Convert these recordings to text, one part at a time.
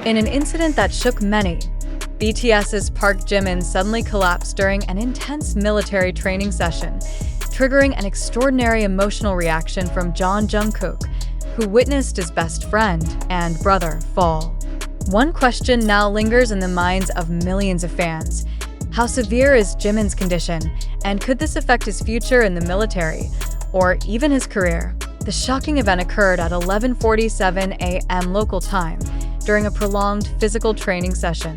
In an incident that shook many, BTS's Park Jimin suddenly collapsed during an intense military training session, triggering an extraordinary emotional reaction from Jungkook, who witnessed his best friend and brother fall. One question now lingers in the minds of millions of fans. How severe is Jimin's condition, and could this affect his future in the military, or even his career? The shocking event occurred at 11:47 a.m. local time, during a prolonged physical training session.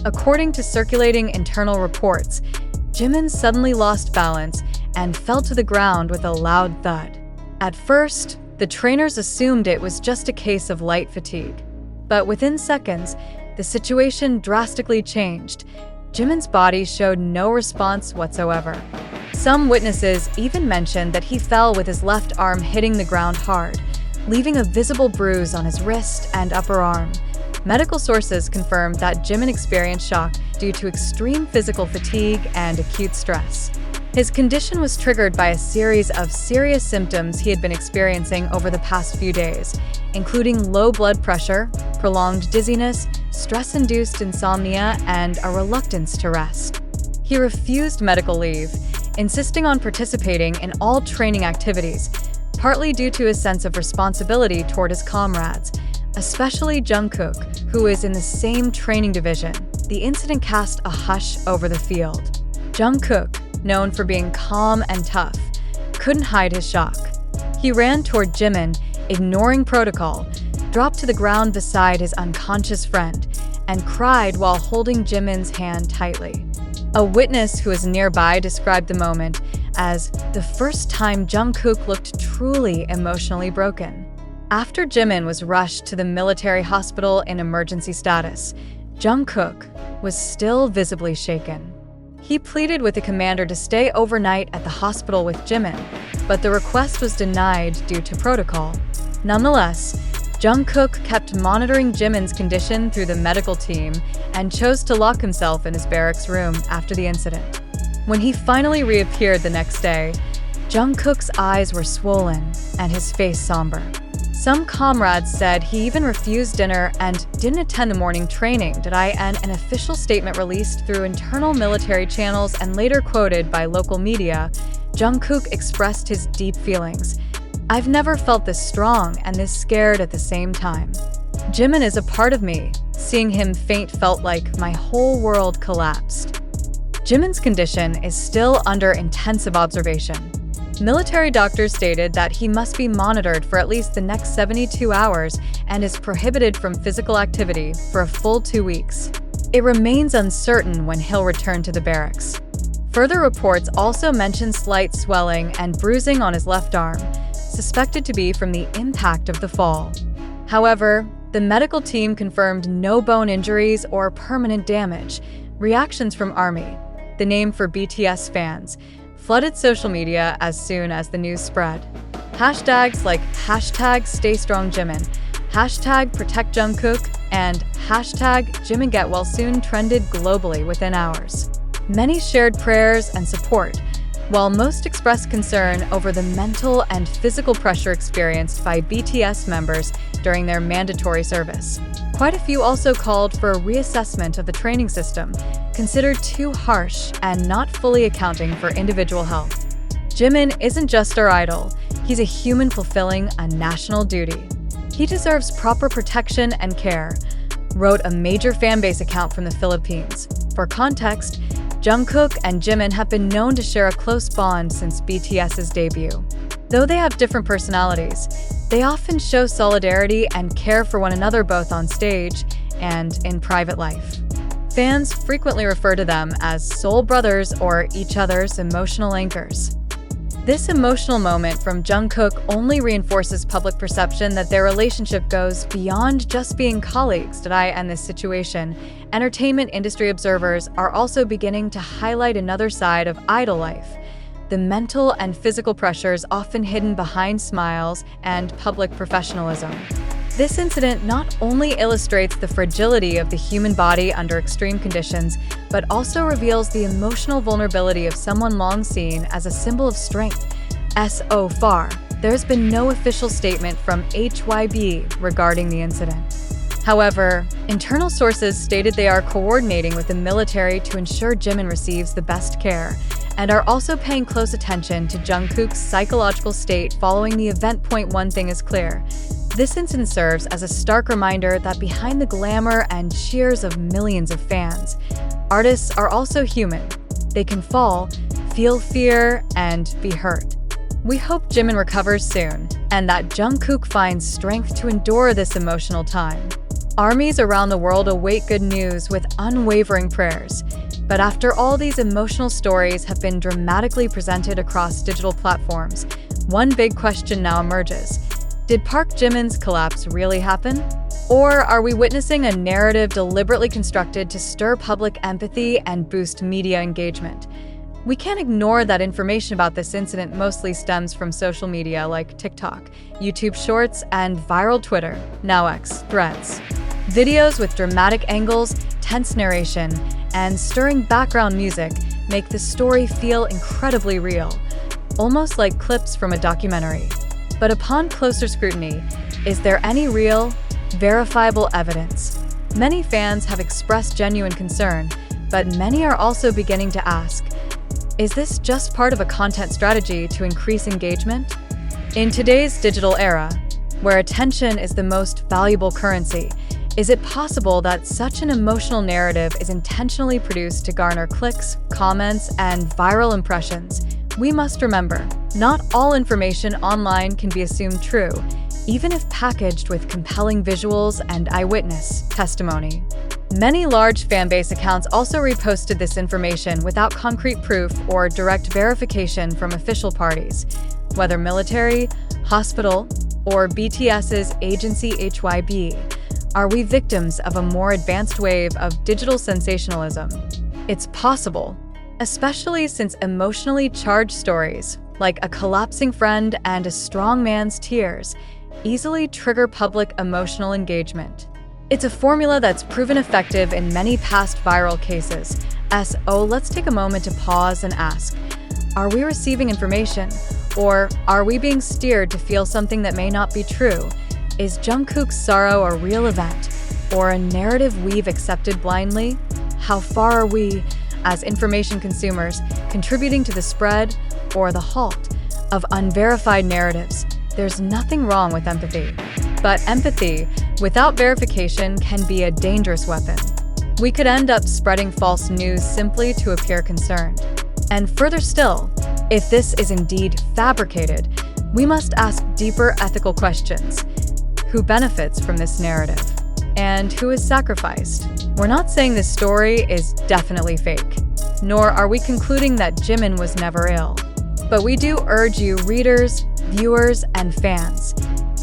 According to circulating internal reports, Jimin suddenly lost balance and fell to the ground with a loud thud. At first, the trainers assumed it was just a case of light fatigue. But within seconds, the situation drastically changed. Jimin's body showed no response whatsoever. Some witnesses even mentioned that he fell with his left arm hitting the ground hard, leaving a visible bruise on his wrist and upper arm. Medical sources confirmed that Jimin experienced shock due to extreme physical fatigue and acute stress. His condition was triggered by a series of serious symptoms he had been experiencing over the past few days, including low blood pressure, prolonged dizziness, stress-induced insomnia, and a reluctance to rest. He refused medical leave, insisting on participating in all training activities, partly due to his sense of responsibility toward his comrades, especially Jungkook, who is in the same training division. The incident cast a hush over the field. Jungkook, known for being calm and tough, couldn't hide his shock. He ran toward Jimin, ignoring protocol, dropped to the ground beside his unconscious friend, and cried while holding Jimin's hand tightly. A witness who was nearby described the moment as the first time Jungkook looked truly emotionally broken. After Jimin was rushed to the military hospital in emergency status, Jungkook was still visibly shaken. He pleaded with the commander to stay overnight at the hospital with Jimin, but the request was denied due to protocol. Nonetheless, Jungkook kept monitoring Jimin's condition through the medical team and chose to lock himself in his barracks room after the incident. When he finally reappeared the next day, Jungkook's eyes were swollen and his face somber. Some comrades said he even refused dinner and didn't attend the morning training, in an official statement released through internal military channels and later quoted by local media. Jungkook expressed his deep feelings. "I've never felt this strong and this scared at the same time. Jimin is a part of me. Seeing him faint felt like my whole world collapsed." Jimin's condition is still under intensive observation. Military doctors stated that he must be monitored for at least the next 72 hours and is prohibited from physical activity for a full 2 weeks. It remains uncertain when he'll return to the barracks. Further reports also mention slight swelling and bruising on his left arm, suspected to be from the impact of the fall. However, the medical team confirmed no bone injuries or permanent damage. Reactions from ARMY, the name for BTS fans, flooded social media as soon as the news spread. Hashtags like #StayStrongJimin, #ProtectJungkook, and #JiminGetWellSoon trended globally within hours. Many shared prayers and support, while most expressed concern over the mental and physical pressure experienced by BTS members during their mandatory service. Quite a few also called for a reassessment of the training system, considered too harsh and not fully accounting for individual health. Jimin isn't just our idol, he's a human fulfilling a national duty. He deserves proper protection and care, wrote a major fanbase account from the Philippines. For context, Jungkook and Jimin have been known to share a close bond since BTS's debut. Though they have different personalities, they often show solidarity and care for one another both on stage and in private life. Fans frequently refer to them as soul brothers or each other's emotional anchors. This emotional moment from Jungkook only reinforces public perception that their relationship goes beyond just being colleagues. In this situation, entertainment industry observers are also beginning to highlight another side of idol life, the mental and physical pressures often hidden behind smiles and public professionalism. This incident not only illustrates the fragility of the human body under extreme conditions, but also reveals the emotional vulnerability of someone long seen as a symbol of strength. So far, there's been no official statement from HYB regarding the incident. However, internal sources stated they are coordinating with the military to ensure Jimin receives the best care, and are also paying close attention to Jungkook's psychological state following the event. One thing is clear. This incident serves as a stark reminder that behind the glamour and cheers of millions of fans, artists are also human. They can fall, feel fear, and be hurt. We hope Jimin recovers soon, and that Jungkook finds strength to endure this emotional time. Armies around the world await good news with unwavering prayers. But after all these emotional stories have been dramatically presented across digital platforms, one big question now emerges. Did Park Jimin's collapse really happen? Or are we witnessing a narrative deliberately constructed to stir public empathy and boost media engagement? We can't ignore that information about this incident mostly stems from social media like TikTok, YouTube Shorts, and viral Twitter, now X, threads. Videos with dramatic angles, tense narration, and stirring background music make the story feel incredibly real, almost like clips from a documentary. But upon closer scrutiny, is there any real, verifiable evidence? Many fans have expressed genuine concern, but many are also beginning to ask, is this just part of a content strategy to increase engagement? In today's digital era, where attention is the most valuable currency, is it possible that such an emotional narrative is intentionally produced to garner clicks, comments, and viral impressions? We must remember, not all information online can be assumed true, even if packaged with compelling visuals and eyewitness testimony. Many large fanbase accounts also reposted this information without concrete proof or direct verification from official parties, whether military, hospital, or BTS's agency HYB. Are we victims of a more advanced wave of digital sensationalism? It's possible, especially since emotionally charged stories, like a collapsing friend and a strong man's tears, easily trigger public emotional engagement. It's a formula that's proven effective in many past viral cases. Let's take a moment to pause and ask, are we receiving information, or are we being steered to feel something that may not be true? Is Jungkook's sorrow a real event, or a narrative we've accepted blindly? How far are we, as information consumers, contributing to the spread or the halt of unverified narratives? There's nothing wrong with empathy, but empathy without verification can be a dangerous weapon. We could end up spreading false news simply to appear concerned. And further still, if this is indeed fabricated, we must ask deeper ethical questions. Who benefits from this narrative? And who is sacrificed? We're not saying this story is definitely fake, nor are we concluding that Jimin was never ill. But we do urge you, readers, viewers, and fans,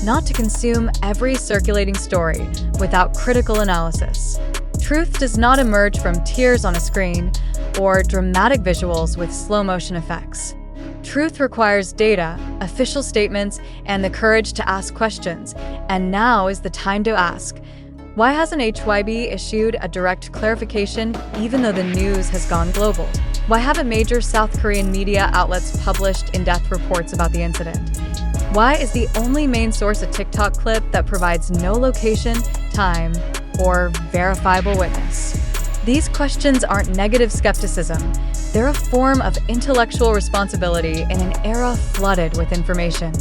not to consume every circulating story without critical analysis. Truth does not emerge from tears on a screen or dramatic visuals with slow-motion effects. Truth requires data, official statements, and the courage to ask questions. And now is the time to ask, why hasn't HYB issued a direct clarification even though the news has gone global? Why haven't major South Korean media outlets published in-depth reports about the incident? Why is the only main source a TikTok clip that provides no location, time, or verifiable witness? These questions aren't negative skepticism. They're a form of intellectual responsibility in an era flooded with information.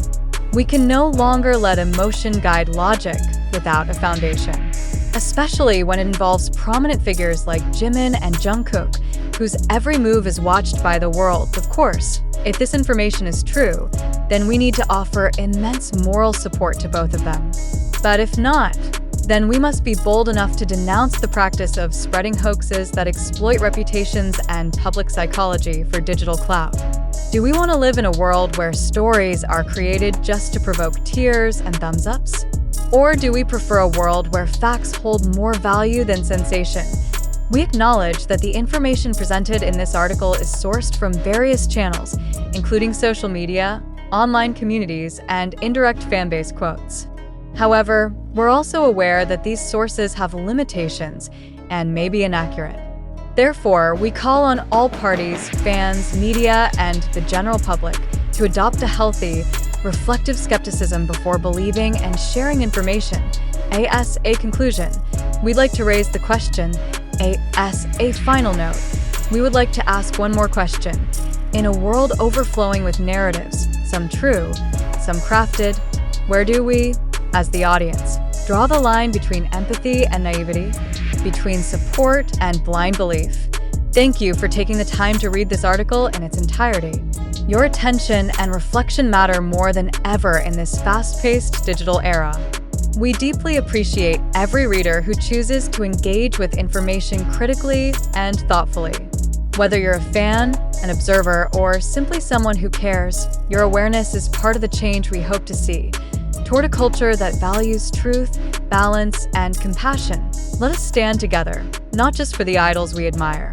We can no longer let emotion guide logic without a foundation, especially when it involves prominent figures like Jimin and Jungkook, whose every move is watched by the world. Of course, if this information is true, then we need to offer immense moral support to both of them. But if not, then we must be bold enough to denounce the practice of spreading hoaxes that exploit reputations and public psychology for digital clout. Do we want to live in a world where stories are created just to provoke tears and thumbs ups? Or do we prefer a world where facts hold more value than sensation? We acknowledge that the information presented in this article is sourced from various channels, including social media, online communities, and indirect fanbase quotes. However, we're also aware that these sources have limitations and may be inaccurate. Therefore, we call on all parties, fans, media, and the general public to adopt a healthy, reflective skepticism before believing and sharing information, as a conclusion, we'd like to raise the question, as a final note. We would like to ask one more question. In a world overflowing with narratives, some true, some crafted, where do we, as the audience, draw the line between empathy and naivety, between support and blind belief? Thank you for taking the time to read this article in its entirety. Your attention and reflection matter more than ever in this fast-paced digital era. We deeply appreciate every reader who chooses to engage with information critically and thoughtfully. Whether you're a fan, an observer, or simply someone who cares, your awareness is part of the change we hope to see. Toward a culture that values truth, balance, and compassion, let us stand together, not just for the idols we admire,